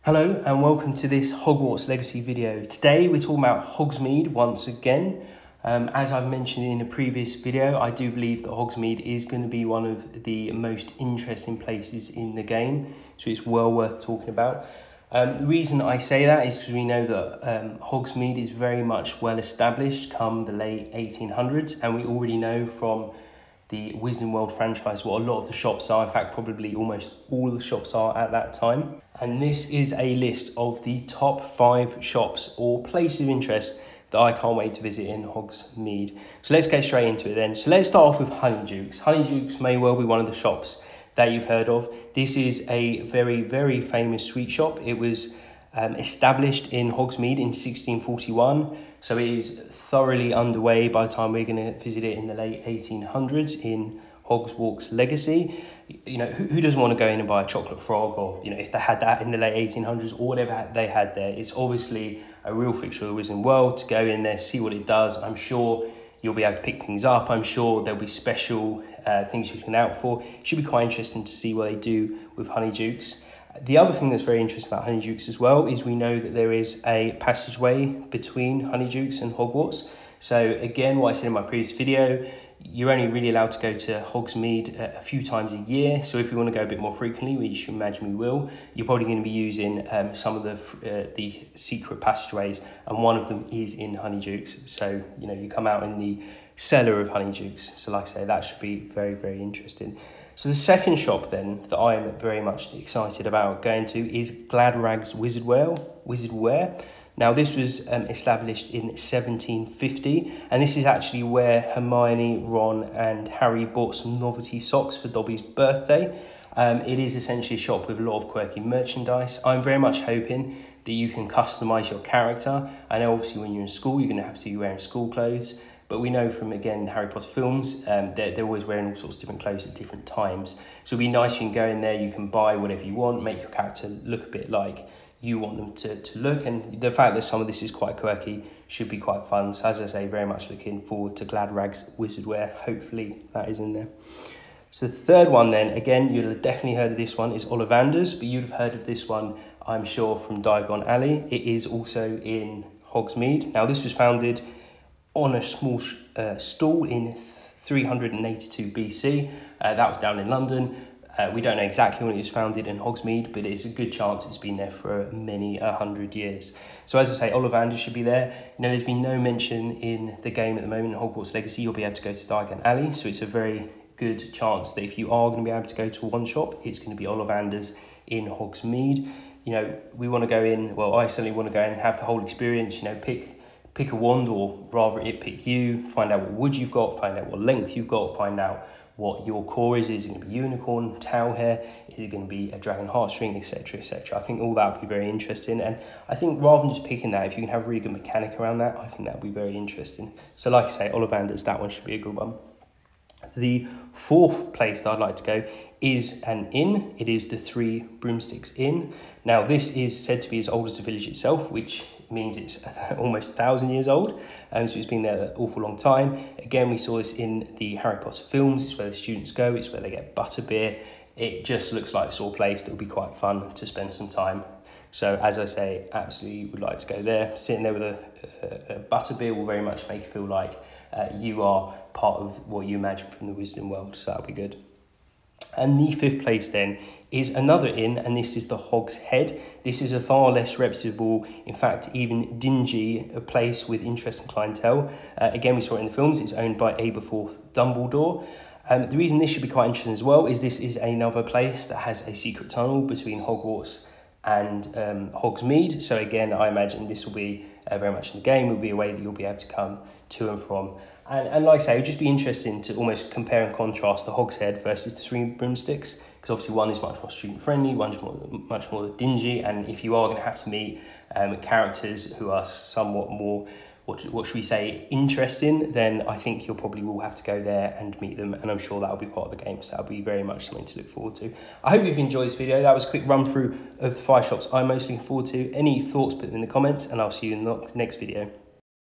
Hello and welcome to this Hogwarts Legacy video. Today we're talking about Hogsmeade once again. As I've mentioned in a previous video, I do believe that Hogsmeade is going to be one of the most interesting places in the game, so it's well worth talking about. The reason I say that is because we know that Hogsmeade is very much well established come the late 1800s, and we already know from the Wizarding World franchise what a lot of the shops are. In fact, probably almost all the shops are at that time. And this is a list of the top 5 shops or places of interest that I can't wait to visit in Hogsmeade. So let's get straight into it then. So let's start off with Honeydukes. Honeydukes may well be one of the shops that you've heard of. This is a very, very famous sweet shop. It was established in Hogsmeade in 1641, so it is thoroughly underway by the time we're going to visit it in the late 1800s in Hogwarts Legacy. You know, who doesn't want to go in and buy a chocolate frog, or, you know, if they had that in the late 1800s or whatever they had there. It's obviously a real fixture of the Wizarding World to go in there, see what it does. I'm sure you'll be able to pick things up. I'm sure there'll be special things you can out for. It should be quite interesting to see what they do with Honeydukes. The other thing that's very interesting about Honeydukes as well is we know that there is a passageway between Honeydukes and Hogwarts. So again, what I said in my previous video, you're only really allowed to go to Hogsmeade a few times a year. So if you want to go a bit more frequently, which you should imagine we will, you're probably going to be using some of the secret passageways, and one of them is in Honeydukes. So, you know, you come out in the cellar of Honeydukes. So like I say, that should be very, very interesting. So the second shop then that I am very much excited about going to is Gladrags Wizardwear. Now this was established in 1750, and this is actually where Hermione, Ron and Harry bought some novelty socks for Dobby's birthday. It is essentially a shop with a lot of quirky merchandise. I'm very much hoping that you can customise your character. I know obviously when you're in school you're going to have to be wearing school clothes, but we know from, again, Harry Potter films, they're always wearing all sorts of different clothes at different times. So it'd be nice if you can go in there, you can buy whatever you want, make your character look a bit like you want them to look. And the fact that some of this is quite quirky should be quite fun. So as I say, very much looking forward to Gladrags Wizardwear. Hopefully that is in there. So the third one then, again, you'll have definitely heard of this one, is Ollivanders, but you'd have heard of this one, I'm sure, from Diagon Alley. It is also in Hogsmeade. Now this was founded on a small stall in 382 BC. That was down in London. We don't know exactly when it was founded in Hogsmeade, but it's a good chance it's been there for many 100 years. So as I say, Ollivanders should be there. You know, there's been no mention in the game at the moment in Hogwarts Legacy. You'll be able to go to Diagon Alley, so it's a very good chance that if you are going to be able to go to one shop, it's going to be Ollivanders in Hogsmeade. You know, we want to go in, well, I certainly want to go in and have the whole experience, you know, pick a wand, or rather it pick you, find out what wood you've got, find out what length you've got, find out what your core is. Is it going to be unicorn, towel hair? Is it going to be a dragon heartstring, etc., etc.? I think all that would be very interesting. And I think rather than just picking that, if you can have a really good mechanic around that, I think that would be very interesting. So like I say, Ollivanders, that one should be a good one. The fourth place that I'd like to go is an inn. It is the Three Broomsticks Inn. Now this is said to be as old as the village itself, which means it's almost 1,000 years old, so it's been there an awful long time. Again, we saw this in the Harry Potter films. It's where the students go, it's where they get butterbeer. It just looks like a sort of place that would be quite fun to spend some time. So as I say, absolutely would like to go there. Sitting there with a butterbeer will very much make you feel like you are part of what you imagine from the Wizarding World, so that'll be good. And the fifth place then is another inn, and this is the Hogs Head. This is a far less reputable, in fact, even dingy place with interesting clientele. Again, we saw it in the films. It's owned by Aberforth Dumbledore. The reason this should be quite interesting as well is this is another place that has a secret tunnel between Hogwarts and Hogsmeade. So again, I imagine this will be very much in the game. It will be a way that you'll be able to come to and from. And like I say, it would just be interesting to almost compare and contrast the Hogs Head versus the Three Broomsticks, because obviously one is much more student-friendly, one's much more dingy, and if you are going to have to meet characters who are somewhat more, what should we say, interesting, then I think you'll probably will have to go there and meet them, and I'm sure that'll be part of the game, so that'll be very much something to look forward to. I hope you've enjoyed this video. That was a quick run through of the 5 shops I'm most looking forward to. Any thoughts, put them in the comments, and I'll see you in the next video.